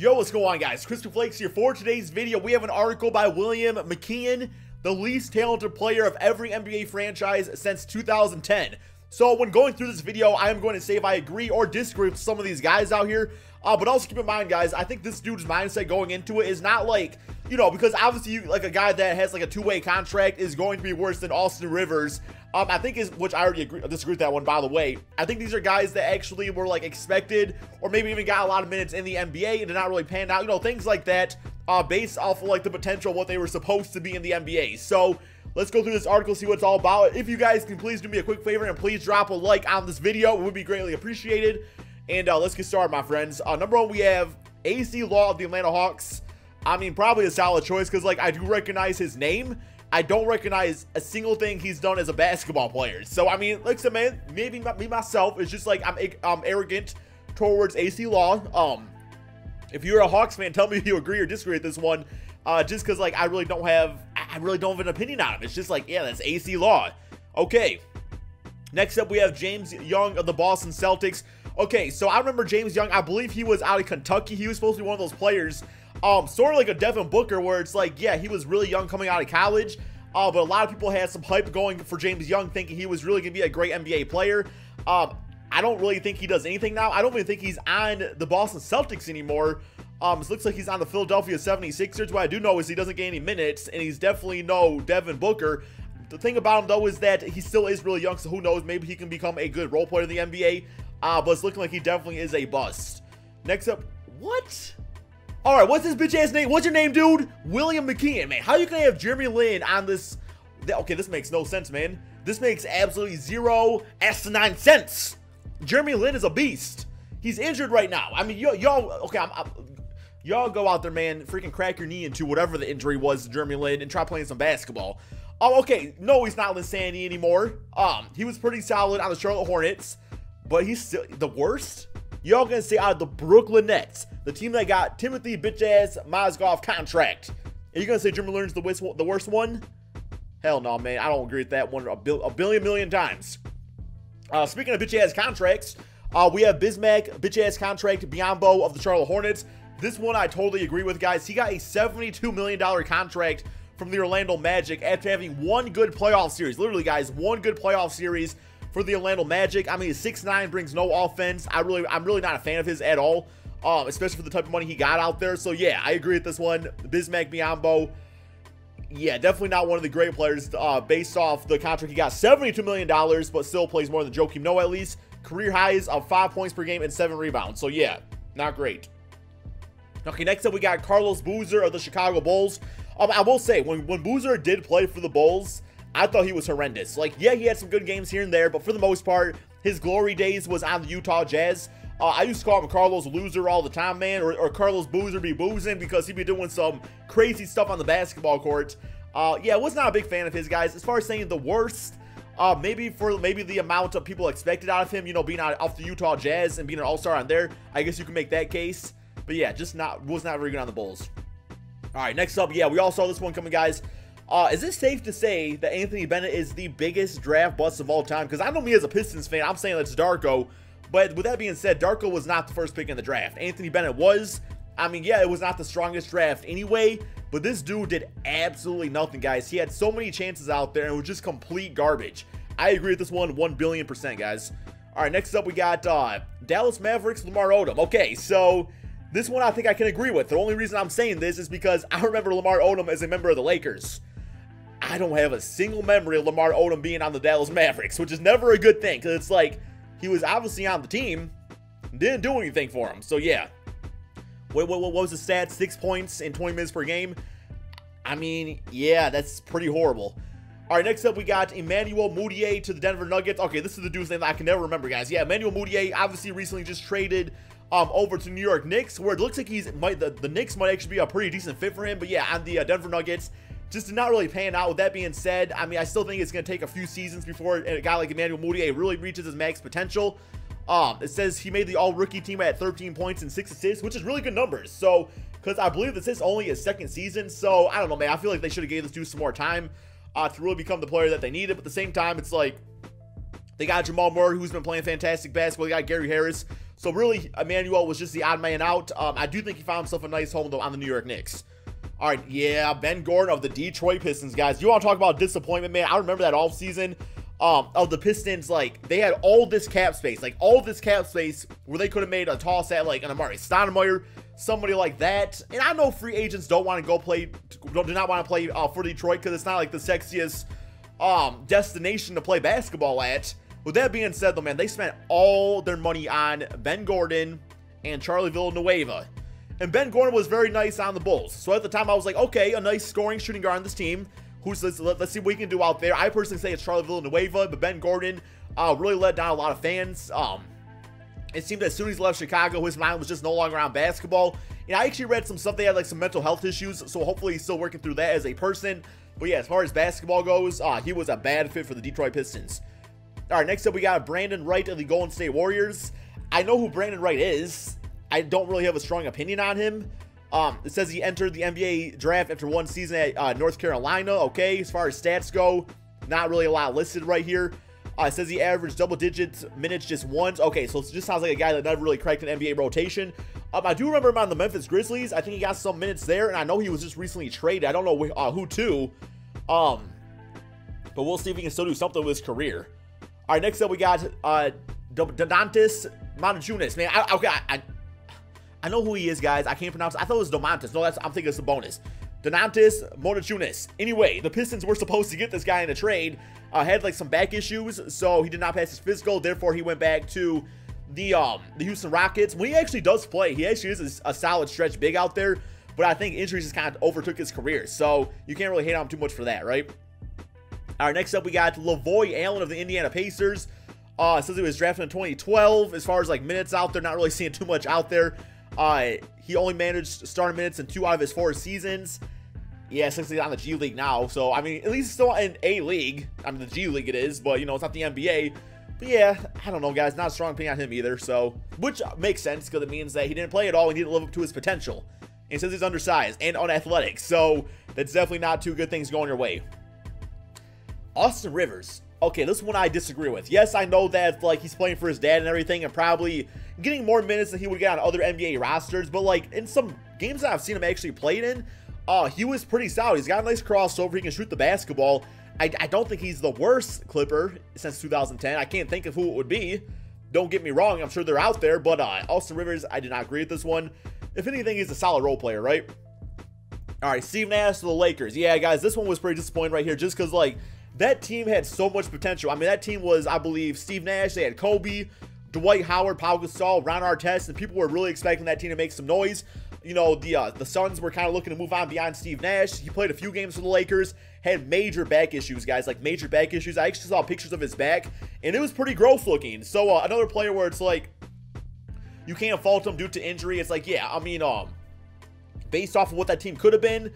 Yo, what's going on, guys? Crystal Flakes here. For today's video, we have an article by William McKeon, the least talented player of every NBA franchise since 2010. So when going through this video, I am going to say if I agree or disagree with some of these guys out here. But also keep in mind, guys, I think this dude's mindset going into it is not like, you know, because obviously like a guy that has like a two-way contract is going to be worse than Austin Rivers. I think which I already disagree with that one, by the way. I think these are guys that actually were like expected or maybe even got a lot of minutes in the NBA and did not really pan out, you know, things like that, based off of like the potential of what they were supposed to be in the NBA. So let's go through this article, see what it's all about. If you guys can please do me a quick favor and please drop a like on this video, it would be greatly appreciated. And let's get started, my friends. Number one, we have AC Law of the Atlanta Hawks. I mean, probably a solid choice because, like, I do recognize his name. I don't recognize a single thing he's done as a basketball player. So, I mean, like I said, man, maybe me, myself, is just like I'm arrogant towards AC Law. If you're a Hawks fan, tell me if you agree or disagree with this one. Just because, like, I really don't have an opinion on him. It's just like, yeah, that's AC Law. Okay. Next up, we have James Young of the Boston Celtics. Okay, so I remember James Young. I believe he was out of Kentucky. He was supposed to be one of those players, sort of like a Devin Booker, where it's like, yeah, he was really young coming out of college, but a lot of people had some hype going for James Young, thinking he was really going to be a great NBA player. I don't really think he does anything now. I don't even think he's on the Boston Celtics anymore. It looks like he's on the Philadelphia 76ers. What I do know is he doesn't get any minutes, and he's definitely no Devin Booker. The thing about him, though, is that he still is really young, so who knows? Maybe he can become a good role player in the NBA. But it's looking like he definitely is a bust. Next up, what? All right, what's this bitch ass name? What's your name, dude? William McKeon, man. How you gonna have Jeremy Lin on this? Okay, this makes no sense, man. This makes absolutely zero asinine sense. Jeremy Lin is a beast. He's injured right now. I mean, y'all, okay, y'all go out there, man, freaking crack your knee into whatever the injury was to Jeremy Lin and try playing some basketball. Oh, okay, no, he's not Linsanity anymore. He was pretty solid on the Charlotte Hornets. But he's still the worst? Y'all gonna say out of the Brooklyn Nets, the team that got Timothy bitch-ass Mozgov contract. Are you gonna say Jeremy Lin's the worst one? Hell no, man. I don't agree with that one a billion times. Speaking of bitch-ass contracts, we have Bismack bitch-ass contract Biyombo of the Charlotte Hornets. This one I totally agree with, guys. He got a $72 million contract from the Orlando Magic after having one good playoff series. Literally, guys, one good playoff series for the Orlando Magic. I mean, 6'9", brings no offense. I'm really not a fan of his at all, especially for the type of money he got out there. So yeah, I agree with this one. Bismack Biyombo, yeah, definitely not one of the great players based off the contract. He got $72 million, but still plays more than Joakim Noah at least. Career highs of 5 points per game and 7 rebounds. So yeah, not great. Okay, next up we got Carlos Boozer of the Chicago Bulls. I will say, when Boozer did play for the Bulls, I thought he was horrendous. Like, yeah, he had some good games here and there, but for the most part, his glory days was on the Utah Jazz. I used to call him Carlos Loser all the time, man, or Carlos Boozer be boozing because he'd be doing some crazy stuff on the basketball court. Yeah, I was not a big fan of his, guys. As far as saying the worst, maybe the amount of people expected out of him, you know, being off the Utah Jazz and being an all-star on there, I guess you can make that case. But yeah, was not very good on the Bulls. All right, next up, yeah, we all saw this one coming, guys. Is it safe to say that Anthony Bennett is the biggest draft bust of all time? Because I know me as a Pistons fan, I'm saying it's Darko. But with that being said, Darko was not the first pick in the draft. Anthony Bennett was. I mean, yeah, it was not the strongest draft anyway. But this dude did absolutely nothing, guys. He had so many chances out there and it was just complete garbage. I agree with this one 1,000,000,000%, guys. All right, next up we got Dallas Mavericks, Lamar Odom. Okay, so this one I think I can agree with. The only reason I'm saying this is because I remember Lamar Odom as a member of the Lakers. I don't have a single memory of Lamar Odom being on the Dallas Mavericks, which is never a good thing because it's like he was obviously on the team, didn't do anything for him. So yeah, what was the stat? 6 points in 20 minutes per game. I mean, yeah, that's pretty horrible. All right, next up we got Emmanuel Mudiay to the Denver Nuggets. Okay, this is the dude's name I can never remember, guys. Yeah, Emmanuel Mudiay obviously recently just traded over to New York Knicks, where it looks like the Knicks might actually be a pretty decent fit for him. But yeah, on the Denver Nuggets, just did not really pan out. With that being said, I mean, I still think it's going to take a few seasons before a guy like Emmanuel Mudiay really reaches his max potential. It says he made the all-rookie team at 13 points and 6 assists, which is really good numbers. So, because I believe this is only his second season, so I don't know, man. I feel like they should have gave this dude some more time to really become the player that they needed. But at the same time, it's like, They got Jamal Murray, who's been playing fantastic basketball. They got Gary Harris. So really, Emmanuel was just the odd man out. I do think he found himself a nice home, though, on the New York Knicks. All right, yeah, Ben Gordon of the Detroit Pistons, guys. You want to talk about disappointment, man? I remember that offseason of the Pistons. Like, they had all this cap space. Like, all this cap space where they could have made a toss at, like, an Amari Stoudemire, somebody like that. And I know free agents don't want to go play, do not want to play for Detroit because it's not, like, the sexiest destination to play basketball at. With that being said, though, man, they spent all their money on Ben Gordon and Charlie Villanueva. And Ben Gordon was very nice on the Bulls. So at the time, I was like, okay, a nice scoring shooting guard on this team. Let's see what we can do out there. I personally say it's Charlie Villanueva, but Ben Gordon really let down a lot of fans. It seemed that as soon as he left Chicago, his mind was just no longer on basketball. And I actually read some stuff. They had like some mental health issues, so hopefully he's still working through that as a person. But yeah, as far as basketball goes, he was a bad fit for the Detroit Pistons. All right, next up we got Brandon Wright of the Golden State Warriors. I know who Brandon Wright is. I don't really have a strong opinion on him. It says he entered the NBA draft after one season at North Carolina. Okay, as far as stats go, not really a lot listed right here. It says he averaged double digits minutes just once. Okay, so it just sounds like a guy that never really cracked an NBA rotation. I do remember him on the Memphis Grizzlies. I think he got some minutes there, and I know he was just recently traded. I don't know who to. But we'll see if he can still do something with his career. All right, next up we got Domantas Monajunas. Man, I know who he is, guys. I can't pronounce it. I thought it was Domantas. No, I'm thinking it's the bonus. Domantas Monajunas. Anyway, the Pistons were supposed to get this guy in a trade. Had like some back issues, so he did not pass his physical. Therefore, he went back to the Houston Rockets. When he actually does play, he actually is a solid stretch big out there. But I think injuries just kind of overtook his career, so you can't really hate on him too much for that, right? All right, next up we got Lavoy Allen of the Indiana Pacers. It says he was drafted in 2012. As far as like minutes out there, not really seeing too much out there. He only managed starting minutes in 2 out of his 4 seasons. Yeah, since he's on the G League now. So, I mean, at least he's still in A League. I mean, the G League it is, but, you know, it's not the NBA. But, yeah, I don't know, guys. Not a strong opinion on him either. So, which makes sense because it means that he didn't play at all and he didn't live up to his potential. And it says he's undersized and unathletic. So, that's definitely not 2 good things going your way. Austin Rivers. Okay, this one I disagree with. Yes, I know that, like, he's playing for his dad and everything and probably getting more minutes than he would get on other NBA rosters. But, like, in some games that I've seen him actually played in, he was pretty solid. He's got a nice crossover. He can shoot the basketball. I don't think he's the worst Clipper since 2010. I can't think of who it would be. Don't get me wrong. I'm sure they're out there. But Austin Rivers, I did not agree with this one. If anything, he's a solid role player, right? All right, Steve Nash to the Lakers. Yeah, guys, this one was pretty disappointing right here just because, like, that team had so much potential. I mean, that team was, I believe, Steve Nash. They had Kobe, Dwight Howard, Pau Gasol, Ron Artest, and people were really expecting that team to make some noise. You know, the Suns were kind of looking to move on beyond Steve Nash. He played a few games for the Lakers, had major back issues, guys, like major back issues. I actually saw pictures of his back, and it was pretty gross looking. So, another player where it's like, you can't fault him due to injury. It's like, yeah, I mean, based off of what that team could have been,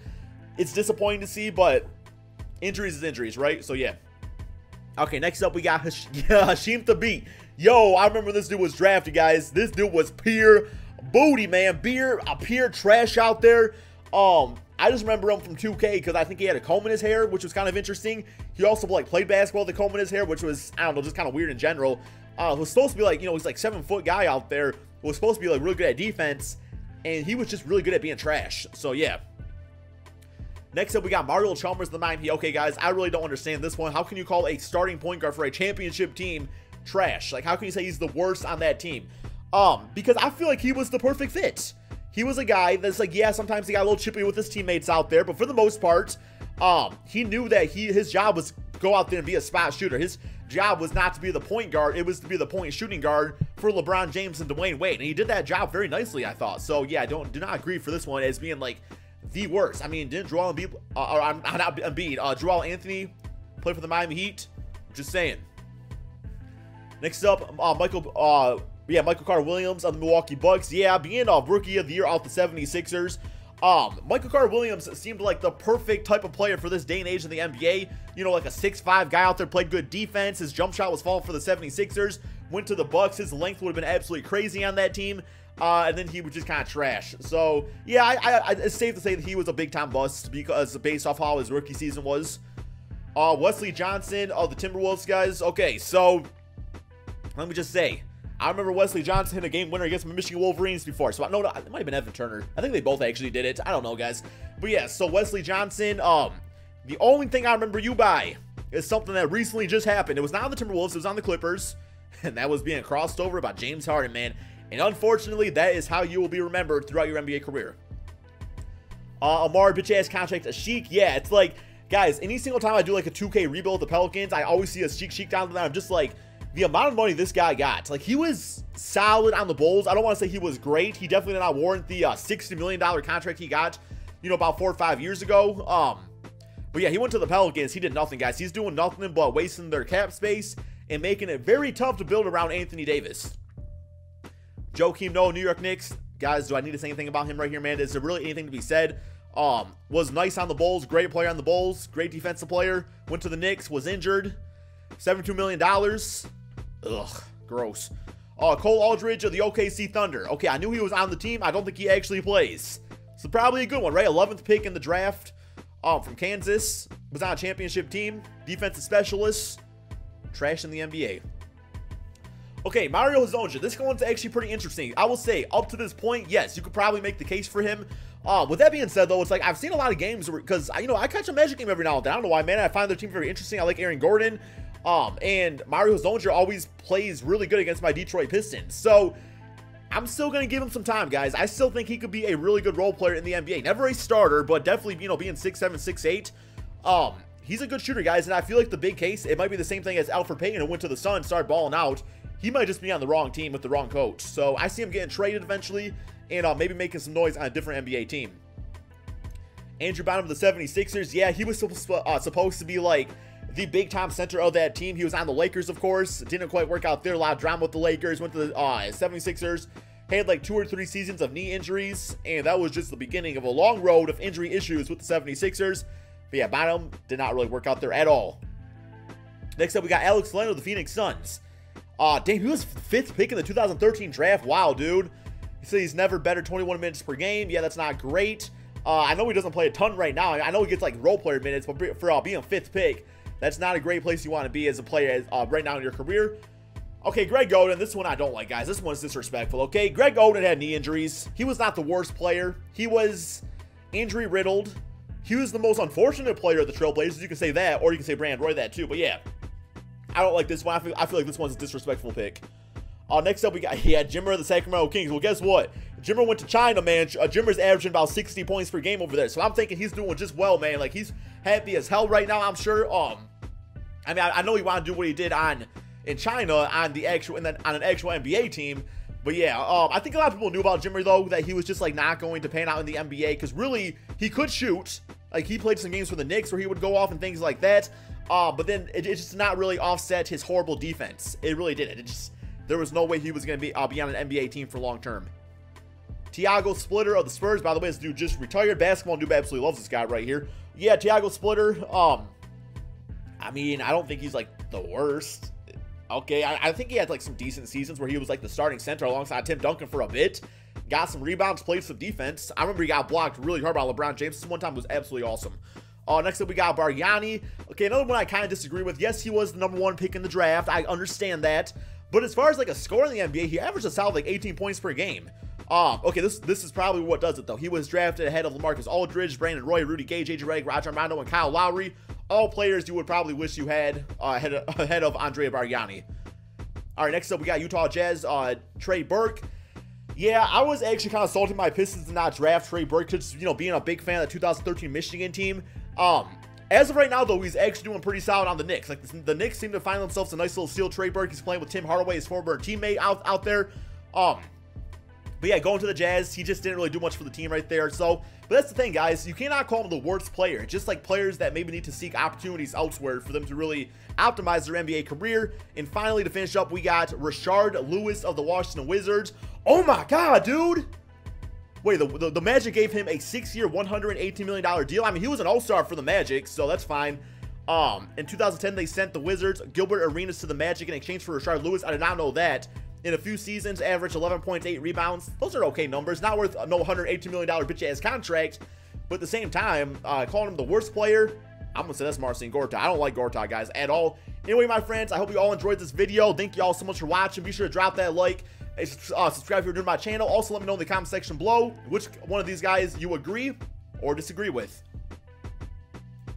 it's disappointing to see, but injuries is injuries, right? So, yeah. Okay, next up, we got Hasheem Thabeet. Yo, I remember this dude was drafted, guys. This dude was pure booty, man. Pure trash out there. I just remember him from 2K because I think he had a comb in his hair, which was kind of interesting. He also, like, played basketball with a comb in his hair, which was, I don't know, just kind of weird in general. Was supposed to be, like, you know, he's, like, 7-foot guy out there. Was supposed to be, like, really good at defense, and he was just really good at being trash. So, yeah. Next up, we got Mario Chalmers, the Miami Heat. Okay, guys, I really don't understand this one. How can you call a starting point guard for a championship team trash? Like, how can you say he's the worst on that team? Because I feel like he was the perfect fit. He was a guy that's like, yeah, sometimes he got a little chippy with his teammates out there, but for the most part, he knew that his job was go out there and be a spot shooter. His job was not to be the point guard. It was to be the point shooting guard for LeBron James and Dwayne Wade. And he did that job very nicely, I thought. So, yeah, do not agree for this one as being, like, the worst. I mean, didn't Joel Embiid, Joel Anthony play for the Miami Heat? Just saying. Next up, Michael Carter-Williams of the Milwaukee Bucks. Yeah, being Rookie of the Year off the 76ers. Michael Carter-Williams seemed like the perfect type of player for this day and age in the NBA. You know, like a 6'5" guy out there, played good defense. His jump shot was falling for the 76ers. Went to the Bucks. His length would have been absolutely crazy on that team. And then he was just kind of trash. So, yeah, it's safe to say that he was a big-time bust because based off how his rookie season was. Wesley Johnson of the Timberwolves, guys. Okay, so let me just say, I remember Wesley Johnson hit a game winner against the Michigan Wolverines before. So, no, it might have been Evan Turner. I think they both actually did it. I don't know, guys. But yeah, so Wesley Johnson, the only thing I remember you by is something that recently just happened. It was not on the Timberwolves, it was on the Clippers. And that was being crossed over by James Harden, man. And unfortunately, that is how you will be remembered throughout your NBA career. Amar bitch-ass contract, Ashik. Yeah, it's like, guys, any single time I do like a 2K rebuild with the Pelicans, I always see a Ashik down there. I'm just like, the amount of money this guy got, like, he was solid on the Bulls. I don't want to say he was great. He definitely did not warrant the $60 million contract he got, you know, about 4 or 5 years ago. But yeah, he went to the Pelicans. He did nothing, guys. He's doing nothing but wasting their cap space and making it very tough to build around Anthony Davis. Joakim Noah, New York Knicks. Guys, do I need to say anything about him right here, man? Is there really anything to be said? Was nice on the Bulls. Great player on the Bulls. Great defensive player. Went to the Knicks. Was injured. $72 million. Ugh, gross. Cole Aldridge of the OKC Thunder. Okay, I knew he was on the team. I don't think he actually plays. So probably a good one, right? 11th pick in the draft from Kansas. Was on a championship team. Defensive specialist. Trash in the NBA. Okay, Mario Hezonja. This one's actually pretty interesting. I will say, up to this point, yes, you could probably make the case for him. With that being said, though, it's like I've seen a lot of games because, you know, I catch a Magic game every now and then. I don't know why, man. I find their team very interesting. I like Aaron Gordon. And Mario Hezonja always plays really good against my Detroit Pistons. So, I'm still going to give him some time, guys. I still think he could be a really good role player in the NBA. Never a starter, but definitely, you know, being 6'7", 6'8". He's a good shooter, guys, and I feel like the big case, it might be the same thing as Alfred Payton, who went to the Suns, started balling out. He might just be on the wrong team with the wrong coach. So, I see him getting traded eventually, and maybe making some noise on a different NBA team. Andrew Bynum of the 76ers, yeah, he was supposed to be, like, the big-time center of that team. He was on the Lakers, of course. Didn't quite work out there. A lot of drama with the Lakers. Went to the 76ers. Had like 2 or 3 seasons of knee injuries. And that was just the beginning of a long road of injury issues with the 76ers. But yeah, Bynum did not really work out there at all. Next up, we got Alex Len of the Phoenix Suns. Damn, he was 5th pick in the 2013 draft. Wow, dude. He said he's never better 21 minutes per game. Yeah, that's not great. I know he doesn't play a ton right now. I know he gets like role player minutes, but for being a 5th pick, that's not a great place you want to be as a player right now in your career. Okay, Greg Oden. This one I don't like, guys. This one's disrespectful, okay? Greg Oden had knee injuries. He was not the worst player. He was injury-riddled. He was the most unfortunate player of the Trailblazers. You can say that, or you can say Brandon Roy that too. But yeah, I don't like this one. I feel like this one's a disrespectful pick. Next up, we got Jimmer of the Sacramento Kings. Well, guess what? Jimmer went to China, man. Jimmer's averaging about 60 points per game over there. So I'm thinking he's doing just well, man. Like, he's happy as hell right now, I'm sure. I mean, I know he wanted to do what he did in China on an actual NBA team. But yeah, I think a lot of people knew about Jimmer, though, that he was just like not going to pan out in the NBA because really he could shoot. Like, he played some games for the Knicks where he would go off and things like that. But then it just not really offset his horrible defense. It really didn't. There was no way he was going to be on an NBA team for long term. Tiago Splitter of the Spurs. By the way, this dude just retired. Basketball Noob absolutely loves this guy right here. Yeah, Tiago Splitter. I mean, I don't think he's like the worst. Okay, I think he had like some decent seasons where he was like the starting center alongside Tim Duncan for a bit. Got some rebounds, played some defense. I remember he got blocked really hard by LeBron James. This one time was absolutely awesome. Next up, we got Bargnani. Okay, another one I kind of disagree with. Yes, he was the #1 pick in the draft. I understand that. But as far as like a score in the NBA, he averaged a solid like 18 points per game. Okay, this is probably what does it, though. He was drafted ahead of LaMarcus Aldridge, Brandon Roy, Rudy Gay, J.J. Redick, Rajon Rondo, and Kyle Lowry. All players you would probably wish you had ahead of Andrea Bargnani. All right, next up, we got Utah Jazz, Trey Burke. Yeah, I was actually kind of salty my Pistons did not draft Trey Burke, just, you know, being a big fan of the 2013 Michigan team. As of right now, though, he's actually doing pretty solid on the Knicks. Like, the Knicks seem to find themselves a nice little steal. Trey Burke, he's playing with Tim Hardaway, his former teammate out there. But yeah, going to the Jazz, he just didn't really do much for the team right there. So, but that's the thing, guys. You cannot call him the worst player. Just like players that maybe need to seek opportunities elsewhere for them to really optimize their NBA career. And finally, to finish up, we got Rashard Lewis of the Washington Wizards. Oh my God, dude. Wait, the Magic gave him a 6-year, $118 million deal. I mean, he was an all-star for the Magic, so that's fine. In 2010, they sent the Wizards Gilbert Arenas to the Magic in exchange for Rashard Lewis. I did not know that. In a few seasons, averaged 11.8 rebounds. Those are okay numbers. Not worth no $118 million bitch-ass contract. But at the same time, calling him the worst player, I'm gonna say that's Marcin Gortat. I don't like Gortat, guys, at all. Anyway, my friends, I hope you all enjoyed this video. Thank you all so much for watching. Be sure to drop that like, subscribe if you're new to my channel. Also, let me know in the comment section below which one of these guys you agree or disagree with.